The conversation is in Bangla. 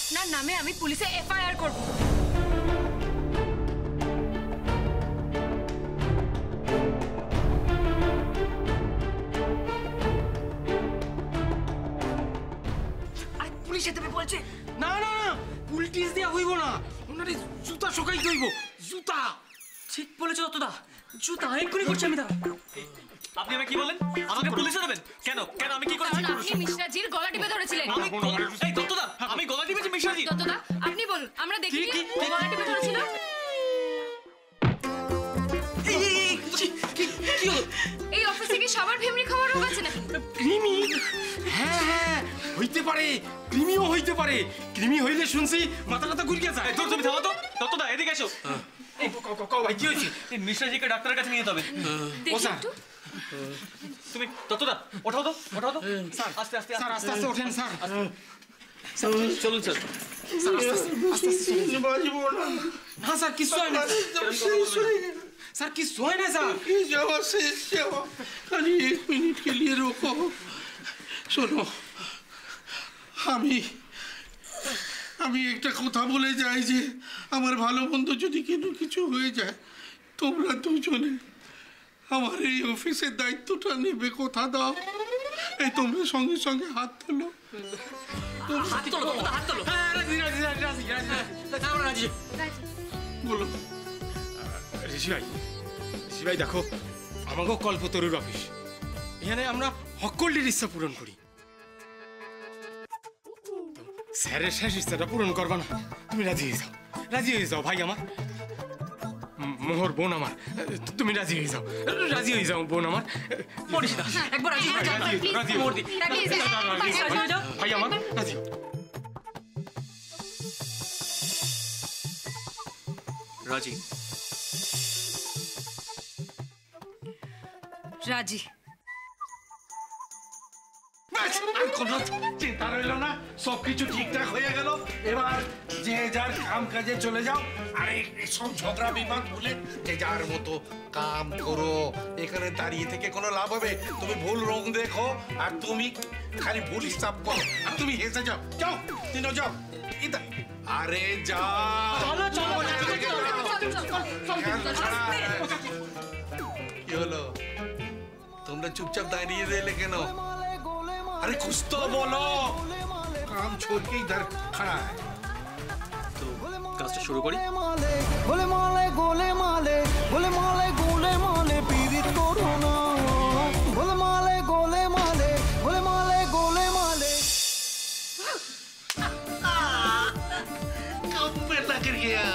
আপনার নামে আমি পুলিশে এফআইআর করব। আর পুলিশে দেবে বলছে। না না না, পুলিশ দিয়া হইব না, ওনারে জুতা শোকাই হইব, জুতা। ঠিক বলেছো দত্তদা, জুতা এক্ষুনি করছি আমি। দাঁড়া, আপনি আমাকে কি বলেন? আমাকে পুলিশে দেবেন? কেন কেন আমি কি করেছি? কারণ আপনি মিশ্রাজির গলা টিপে ধরেছিলেন। এই দত্তদা, আমি গলা টিপেছি মিশ্রাজি? দত্তদা আপনি বলুন, আমরা দেখিনি গলা টিপে ধরেছিল। এই অফিসে কি সবার ফ্যামিলি খাবার রোগ আছে নাকি? কৃমি? হ্যাঁ হ্যাঁ, হইতে পারে, কৃমিও হইতে পারে। কৃমি হইলে শুনছি মাথা টাথা ঘুরিয়ে যায়। তুমি থামো তো। দত্তদা এদিকে এসো। ভাই কি হয়েছে? মিশ্রাজিকে ডাক্তারের কাছে নিয়ে যেতে হবে। দেখি একটু। তুমি দত্তদা ওঠাও তো, ওঠাও তো স্যার। আস্তে আস্তে স্যার আস্তে আস্তে ওঠেন স্যার। চলুন স্যার। না স্যার কিছু হয় না, স্যার কিছু হয় না স্যার। जावा से जावा खाली 1 मिनट के लिए रोको। শোনো, আমি একটা কথা বলে যাই যে আমার ভালো মন্দ যদি কিছু হয়ে যায়, তোমরা দুজনে আমার এই অফিসের দায়িত্বটা নেবে, কথা দাও। এই তোমরা সঙ্গে সঙ্গে হাত তোলো। হাত তোলো দত্তদা, হাত তোলো। হ্যাঁ রাজি রাজি রাজি রাজি রাজি আমরা রাজি। বলো ঋষি ভাই দেখো, আমাকেও কল্পতরুর অফিস, এখানে আমরা সকলের ইচ্ছা পূরণ করি। স্যারের শেষ ইচ্ছাটা পূরণ করবা না? তুমি রাজি হয়ে যাও, রাজি হয়ে যাও ভাই আমার, মোহর বোন আমার, তুমি রাজি হয়ে যাও, রাজি হয়ে যাও বোন আমার। মনীষদা একবার রাজি হয়ে যাও, রাজি মোহর দি। রাজি হয়ে যাও ভাই আমার, রাজি। রাজি। রাজি। কোনো চিন্তা রইল না, সবকিছু ঠিকঠাক হয়ে গেল। এবার যে যার কাম কাজে চলে যাও, আর সব ঝগড়া বিবাদ ভুলে যে যার মতো কাম করো। এখানে দাঁড়িয়ে থেকে কোনো লাভ হবে? তুমি ভুল রং দেখো আর তুমি খালি ভুল হিসাব করো, আর তুমি হেসে যাও। যাও তিনো যাও। আরে যাও। চলো চলো কি হলো, তোমরা চুপচাপ দাঁড়িয়ে রইলে কেন? अरे कुछ तो बोलो, काम छोड़ के इधर खड़ा है। তো কাজটা শুরু করি। গোলে মালে গোলে মালে গোলে মালে গোলে মালে পীড়িত করো না। গোলে মালে গোলে মালে গোলে মালে গোলে মালে। कब पे लग गया?